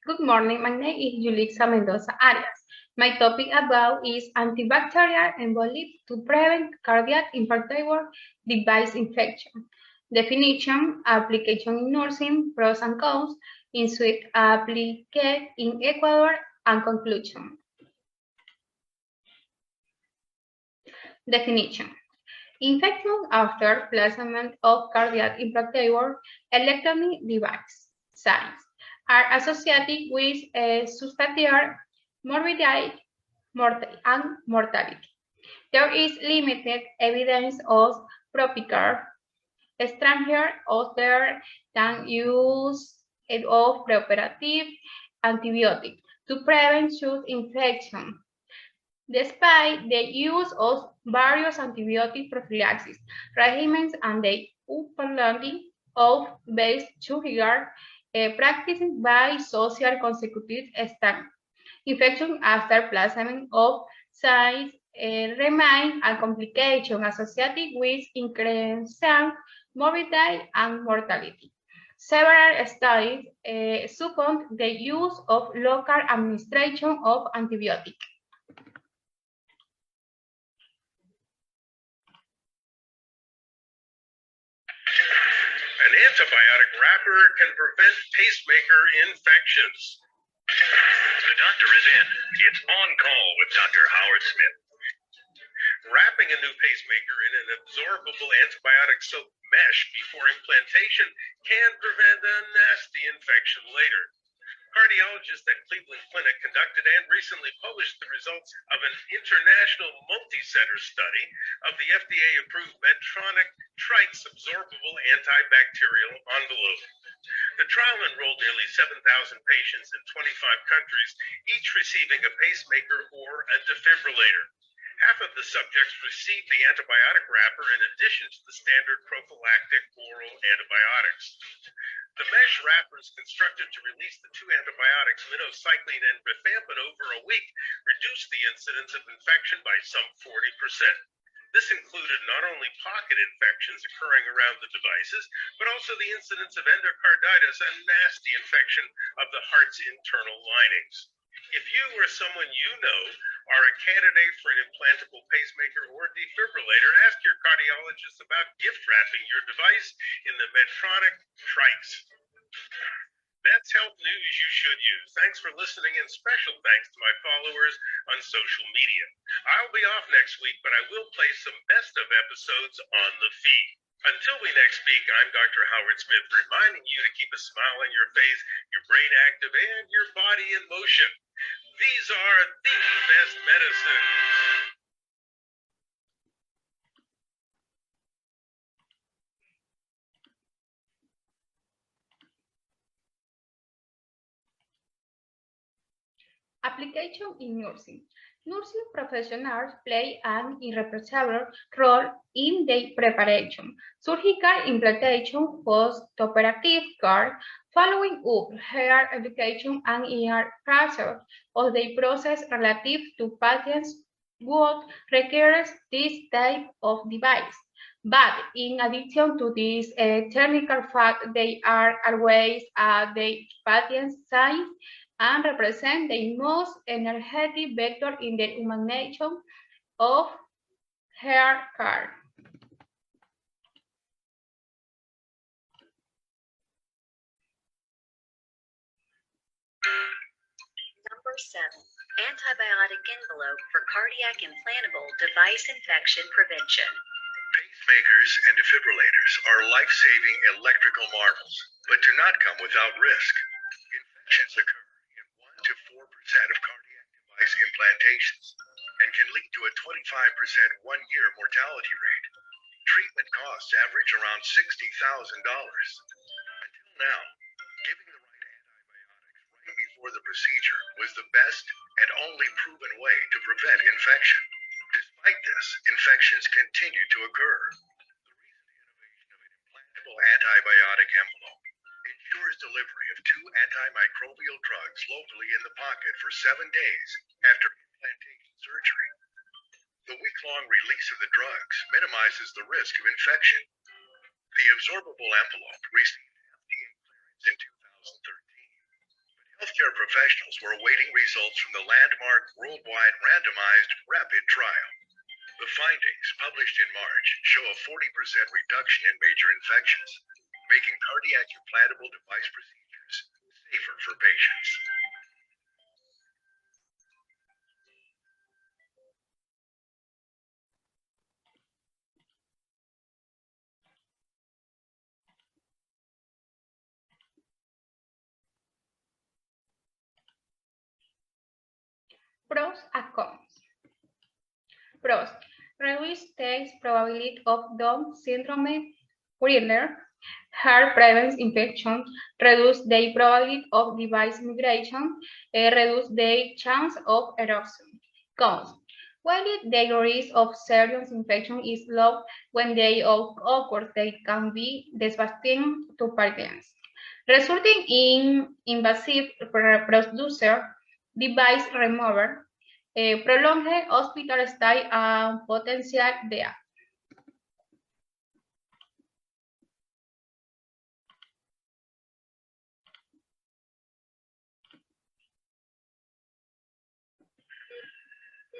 Good morning, my name is Julissa Mendoza Arias. My topic about is antibacterial embolic to prevent cardiac implantable device infection. Definition, application in nursing, pros and cons, in suite applied in Ecuador, and conclusion. Definition. Infection after placement of cardiac implantable electronic device. Signs are associated with substantial morbidity and mortality. There is limited evidence of propical stranger other than use of preoperative antibiotics to prevent shoot infection. Despite the use of various antibiotic prophylaxis regimens and the uploading of base surgical practiced by social consecutive stem, infection after placement of sites remain a complication associated with increased morbidity and mortality. Several studies support the use of local administration of antibiotics. An antibiotic wrapper can prevent pacemaker infections. The doctor is in. It's on call with Dr. Howard Smith. Wrapping a new pacemaker in an absorbable antibiotic soap mesh before implantation can prevent a nasty infection later. Cardiologists at Cleveland Clinic conducted and recently published the results of an international multi-center study of the FDA-approved Medtronic Trites absorbable antibacterial envelope. The trial enrolled nearly 7,000 patients in 25 countries, each receiving a pacemaker or a defibrillator. Half of the subjects received the antibiotic wrapper in addition to the standard prophylactic oral antibiotics. The mesh wrapper is constructed to release the two antibiotics, minocycline and rifampin, over a week, reduce the incidence of infection by some 40%. This included not only pocket infections occurring around the devices, but also the incidence of endocarditis and nasty infection of the heart's internal linings. If you or someone you know are a candidate for an implantable pacemaker or defibrillator, ask your cardiologist about gift wrapping your device in the Medtronic Trites. That's health news you should use. Thanks for listening, and special thanks to my followers on social media. I'll be off next week, but I will play some best of episodes on the feed. Until we next speak, I'm Dr. Howard Smith, reminding you to keep a smile on your face, your brain active, and your body in motion. These are the best medicines. Application in nursing. Nursing professionals play an irreplaceable role in the preparation, surgical implantation, post-operative care, following up, health education, and ER process of the process relative to patients what requires this type of device. But in addition to this technical fact, they are always at the patient's side and represent the most energetic vector in the humanization of hair care. Number 7. Antibiotic envelope for cardiac implantable device infection prevention. Pacemakers and defibrillators are life-saving electrical marvels, but do not come without risk. Infections occur in 1 to 4% of cardiac device implantations and can lead to a 25% one-year mortality rate. Treatment costs average around $60,000. Until now, giving the right antibiotics right before the procedure was the best and only proven way to prevent infection. Despite this, infections continue to occur. The recent innovation of an implantable antibiotic envelope ensures delivery of 2 antimicrobial drugs locally in the pocket for 7 days after implantation surgery. The week-long release of the drugs minimizes the risk of infection. The absorbable envelope received FDA clearance in 2013, but healthcare professionals were awaiting results from the landmark worldwide randomized rapid trial. The findings, published in March, show a 40% reduction in major infections, making cardiac implantable device procedures safer for patients. Pros and cons. Pros: reduce the probability of Down syndrome, Wheeler. Heart prevents infection, reduce the probability of device migration, reduce the chance of erosion. Cons: while the risk of serious infection is low, when they occur, they can be devastating to patients, resulting in invasive procedure, device removal, prolonged hospital stay, and potential death.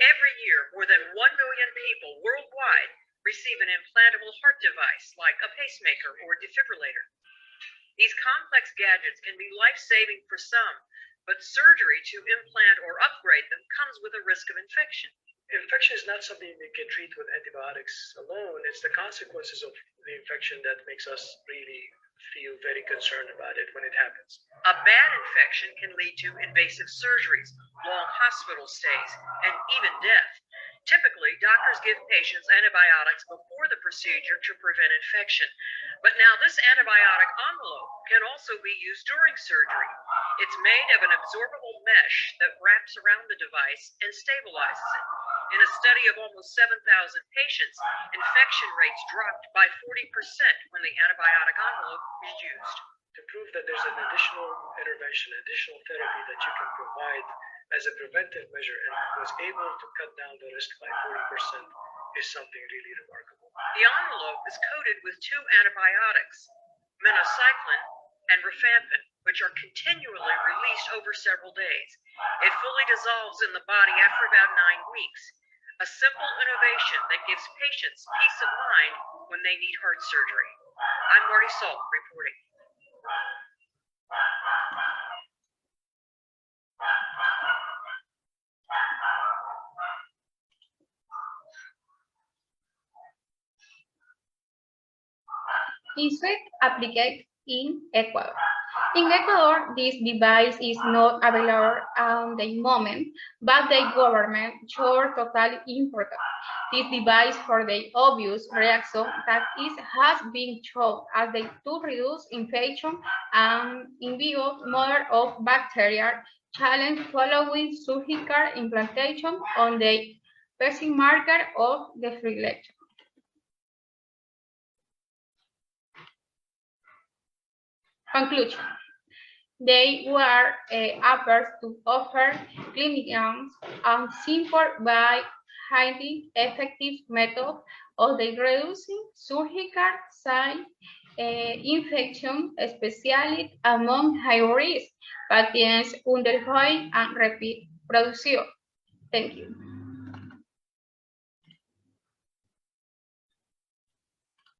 Every year, more than 1 million people worldwide receive an implantable heart device like a pacemaker or defibrillator. These complex gadgets can be life-saving for some, but surgery to implant or upgrade them comes with a risk of infection. Infection is not something we can treat with antibiotics alone. It's the consequences of the infection that makes us really feel very concerned about it when it happens. A bad infection can lead to invasive surgeries, long hospital stays, and even death. Typically, doctors give patients antibiotics before the procedure to prevent infection. But now this antibiotic envelope can also be used during surgery. It's made of an absorbable mesh that wraps around the device and stabilizes it. In a study of almost 7,000 patients, infection rates dropped by 40% when the antibiotic envelope is used. To prove that there's an additional intervention, additional therapy that you can provide as a preventive measure and was able to cut down the risk by 40% is something really remarkable. The envelope is coated with 2 antibiotics, minocycline and rifampin, which are continually released over several days. It fully dissolves in the body after about 9 weeks. A simple innovation that gives patients peace of mind when they need heart surgery. I'm Marty Salt reporting. Is applied in Ecuador. In Ecuador, this device is not available at the moment, but the government showed total importance. This device for the obvious reason that it has been shown as the to reduce infection and in vivo model of bacterial challenge following surgical implantation on the pacing marker of the defibrillation. Conclusion. They were efforts to offer clinicians a simple but highly effective method of reducing surgical site infection, especially among high-risk patients undergoing and repeat procedure. Thank you.